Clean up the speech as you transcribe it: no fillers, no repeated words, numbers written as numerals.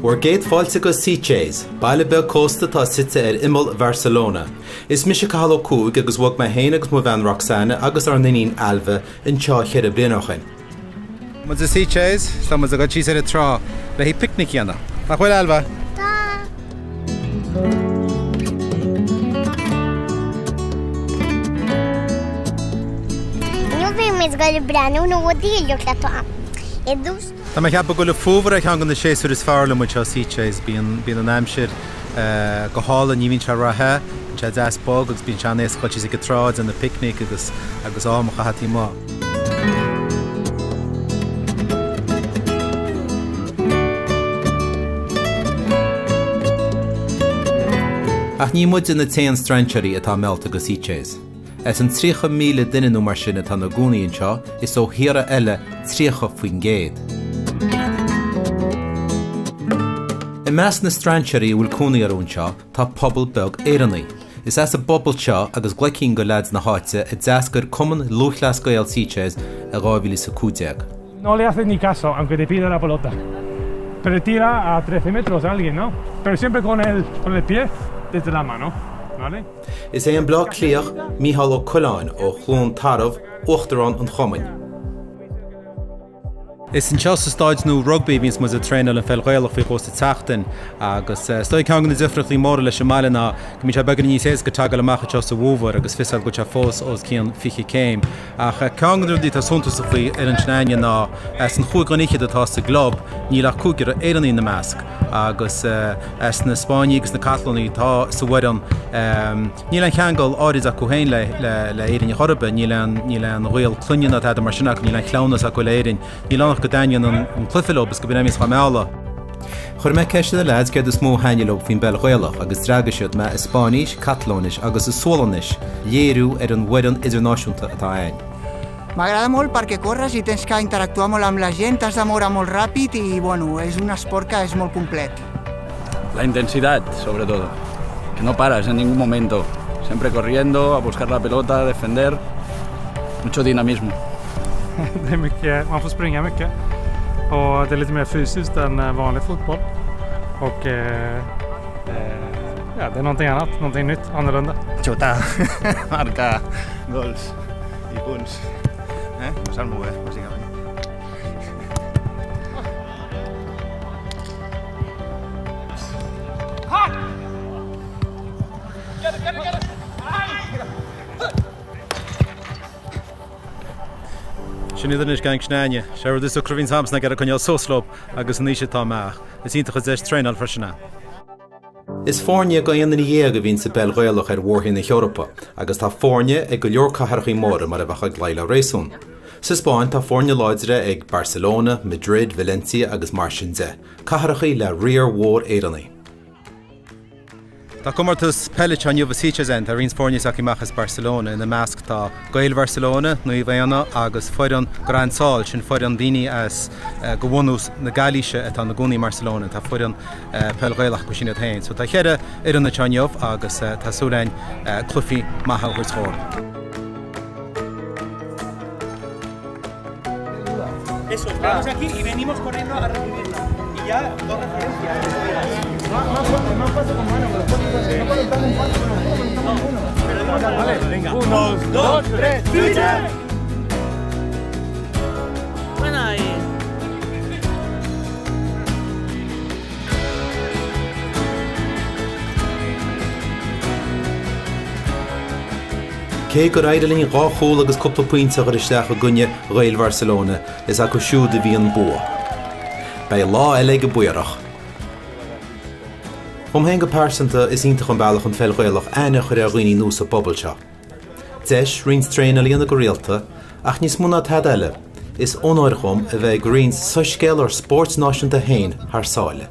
War géad fáilte go CJs, baile beg cósta tá site imol Barcelona. Is mis cahall cúig agus bhag me héine agus mo bhean Roxana agus ar naín alfa in teo chead a blianachin. Mas a CJs, estamos a gotchis ar a trá, le hí picnic yana. Nachhfuil alfa? Tá. Nu vimos galbrano no odilho que tá. Edus. Tá me cheap go le fómhar a cheangan na séú is fearla mu teo CJs bíon an aimsir go hála ní vín se rathe, se deasbog agus bíon seanéis chuiltí i go tráid an na picnic agus ámacha hatí má. Ach ní muid in na téan strancheirí atá melta go CJs. Es an 3,000 duine nó mar sin atá na gúnaíonn seo is ó thiara eile 3 faoin géad. I meas na strancheirí bhfuil cúnaí arún seo tá pobl beg éireannaí. Is as a bobbal seo agus gleicín go lads na háite i dteascar cuman luchlas go CJs a 2015. No le haces ni caso, aunque te pida la pelota. Pero tira a 13 metros a alguien, ¿no? Pero siempre con el pie desde la mano, ¿vale? Is é an blá clíoch Mícheál Ó Coileáin ó Chlún Taramh Uachtarán an Chomainn. Is an Chelsea stáid nó rugby víns mu a tréinil an fellghailach fao chósta teachtain agus stoi ceangan na difrachtaí móra leis an maiile ná go mí se began níos éas go tagal amach teo sa bhúmhar agus fisal go te fós os cían fiche céim. Ach ceangan dí tá suntas faoi ar an snéine ná as an chuúganiche atá sa glob ní le cúgur éanaí na measc agus as na Spáine agus na Catalónaí tá sa bhairan ní le cheangal áirid a chuhéin le éirin chorbe ní le an roiil clunne a mar sinach ní le chlánas a go éirin ní le go dain an clufilobus go bnémis chaála. Chur me ceiste leid ge is mó hainelób fin Belghailach agus dragisiid me Spáis, Catalónis agus is Solanis, léirú ar an bhairan idirnáisiúnta atá ain. M'agrada molt perquè corres i tens que interactuar molt amb la gent, t'has de moure molt ràpid i bueno, és un esport que és molt complet. La intensidad, sobre todo, que no paras en ningún momento, siempre corriendo, a buscar la pelota, a defender, mucho dinamismo. Det är mycket, man får springa mycket och det är lite mer fysiskt än vanlig fotboll och ja, det är någonting annat, någonting nytt, annorlunda. Chuta, marca, gols i punts. Passar molt bé, bàsicament. Sinnidir is gang snáine, séir is cruhín samsna gar a chuneal sóslób agus an níise táach, is ionta chu tréinal freisinna. Is fórne go dhéanana dhéag a bhín sa Belghailach ar mhórthaí na Eorpa, agus tá fórne ag go leor catharchaí móra mar a bhecha gleile réasún. Sa Spáin tá fórne láidre ag Barcelona, Madrid, Valencia agus mar sin de, catharchaí le riar mhór éireannaí. Tá cumartas pellet an jobh CJs a rins fórne ach imachchas Barcelona in na measc tá Gael Barcelona nó bhéanna agus foiran Gran Sáil sin foiran daoine as go bhhanús na Galíise atá na gcónaí Barcelona tá foiran pellghailach go sin hain. So tá chead ar an na teanmh agus tásúlainn clufií maithe chuir scór. Eso, estamos aquí y venimos corriendo a recibirla. Y ya, dos referencias. Más paso con mano, pero no conectamos un paso con uno. Pero vale, venga. 1, 2, 3, ¡fiche! Buena ahí. Cé go raidilín gá chóla agus cúpla puinte ar isteach a gunne Gael Barcelona is a go siúd a bhí an bua. Bei lá eile go buarach. Hen go persanta is ionta chun bailach an fellghailach aine chuir a ghoiní nús a bobbal seo. Deis rins tréine líonna go rialta, ach níos múna tad eile, is ónáir chum a bheith go rins soiscéil ar sport náisiúnta hain thar sáile.